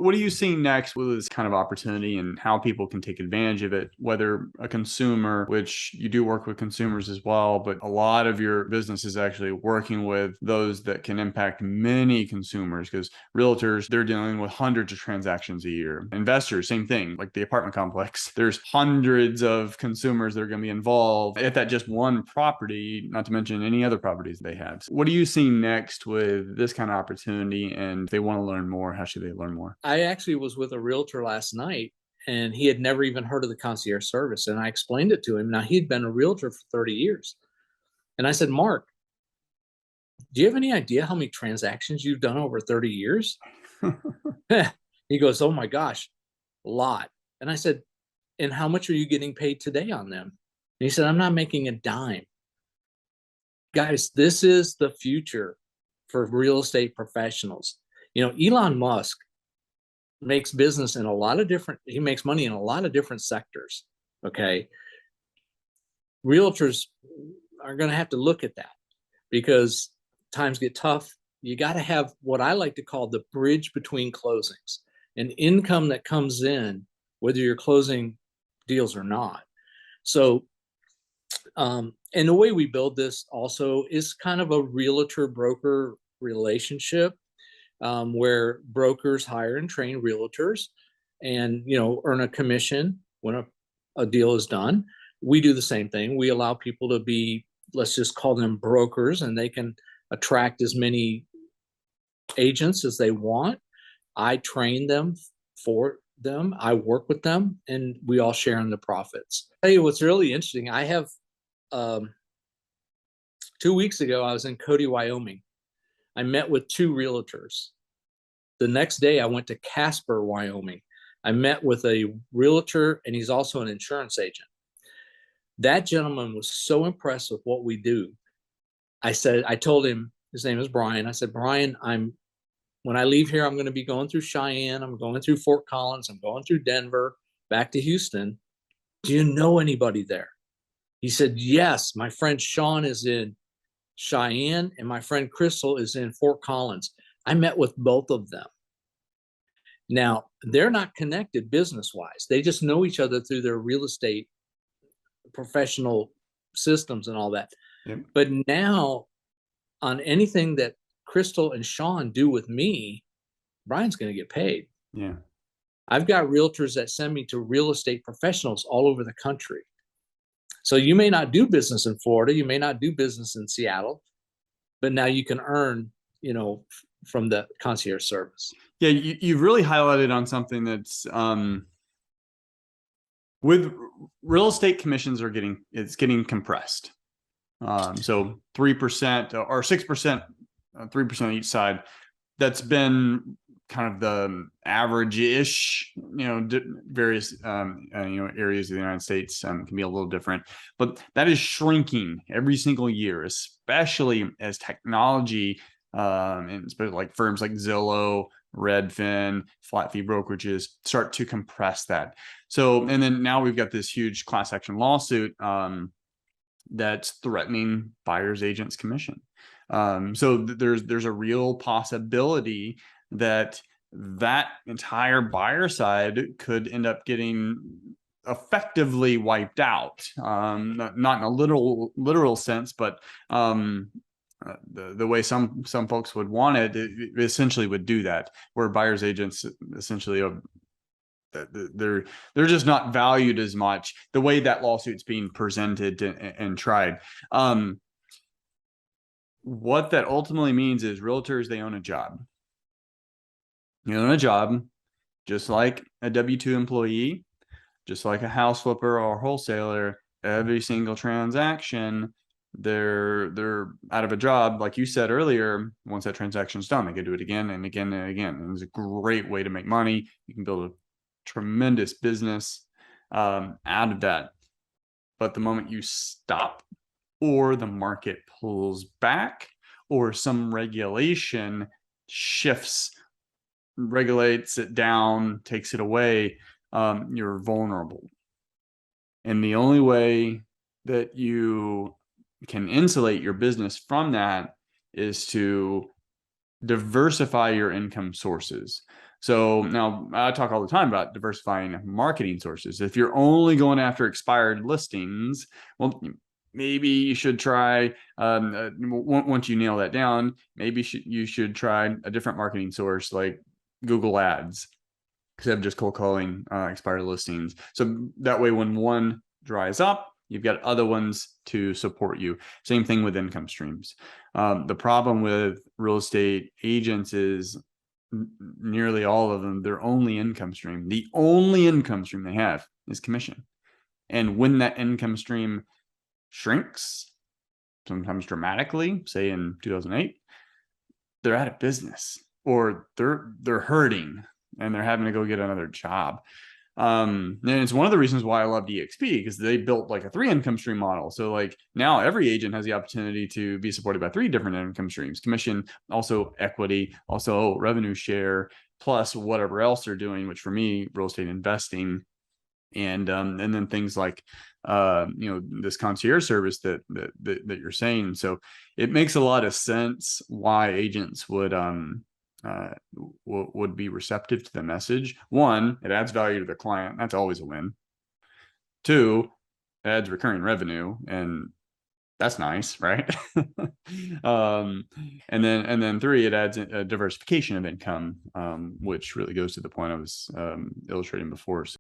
What are you seeing next with this kind of opportunity and how people can take advantage of it? Whether a consumer, which you do work with consumers as well, but a lot of your business is actually working with those that can impact many consumers, because realtors, they're dealing with hundreds of transactions a year. Investors, same thing, like the apartment complex. There's hundreds of consumers that are going to be involved at that just one property, not to mention any other properties they have. So what are you seeing next with this kind of opportunity? And if they want to learn more, how should they learn more? I actually was with a realtor last night, and he had never even heard of the concierge service. And I explained it to him. Now, he'd been a realtor for 30 years. And I said, Mark, do you have any idea how many transactions you've done over 30 years? He goes, oh my gosh, a lot. And I said, and how much are you getting paid today on them? And he said, I'm not making a dime. Guys, this is the future for real estate professionals. Elon Musk makes business in a lot of different, he makes money in a lot of different sectors. Okay. Realtors are going to have to look at that because times get tough. You got to have what I like to call the bridge between closings, an income that comes in, whether you're closing deals or not. So, and the way we build this also is kind of a realtor broker relationship. Where brokers hire and train realtors and earn a commission when a deal is done. We do the same thing. We allow people to be, let's just call them brokers, and they can attract as many agents as they want. I train them for them. I work with them, and we all share in the profits. I'll tell you what's really interesting. I have 2 weeks ago, I was in Cody, Wyoming. I met with 2 realtors. The next day, I went to Casper, Wyoming. I met with a realtor, and he's also an insurance agent. That gentleman was so impressed with what we do. I told him, his name is Brian. I said, Brian, when I leave here, I'm going to be going through Cheyenne. I'm going through Fort Collins. I'm going through Denver, back to Houston. Do you know anybody there? He said, yes, my friend Sean is in Cheyenne, and my friend Crystal is in Fort Collins. I met with both of them. Now, they're not connected business-wise. They just know each other through their real estate professional systems and all that. Yep. But now, on anything that Crystal and Sean do with me, Brian's going to get paid. Yeah. I've got realtors that send me to real estate professionals all over the country. So you may not do business in Florida, you may not do business in Seattle, but now you can earn, from the concierge service. Yeah, you've really highlighted on something that's with real estate commissions it's getting compressed. So 3% or 6%, 3% on each side. That's been kind of the average-ish, various, areas of the United States can be a little different, but that is shrinking every single year, especially as technology, and especially like firms like Zillow, Redfin, flat fee brokerages start to compress that. So, and then now we've got this huge class action lawsuit, that's threatening buyers agents commission. So there's a real possibility that entire buyer side could end up getting effectively wiped out, not in a literal sense, but the way some folks would want it essentially would do that, where buyers agents essentially they're just not valued as much the way that lawsuit's being presented and tried. What that ultimately means is realtors, they own a job. You own a job, just like a W-2 employee, just like a house flipper or wholesaler. Every single transaction, they're out of a job. Like you said earlier, once that transaction's done, they can do it again and again and again. And it's a great way to make money. You can build a tremendous business out of that. But the moment you stop, or the market pulls back, or some regulation shifts, regulates it down, takes it away, you're vulnerable. And the only way that you can insulate your business from that is to diversify your income sources. So now I talk all the time about diversifying marketing sources. If you're only going after expired listings, well, maybe you should try, once you nail that down, maybe you should try a different marketing source like Google Ads instead of just cold calling expired listings. So that way, when one dries up, you've got other ones to support you. Same thing with income streams. The problem with real estate agents is nearly all of them, their only income stream, the only income stream they have is commission. And when that income stream shrinks, sometimes dramatically, say in 2008, they're out of business or they're hurting and they're having to go get another job. And it's one of the reasons why I love EXP, because they built like a 3 income stream model. So like now every agent has the opportunity to be supported by 3 different income streams: commission, also equity, also revenue share, plus whatever else they're doing, which for me, real estate investing. And then things like this concierge service that you're saying. So it makes a lot of sense why agents would be receptive to the message. One, it adds value to the client. That's always a win. 2, it adds recurring revenue, and that's nice, right? And then 3, it adds a diversification of income, which really goes to the point I was illustrating before. So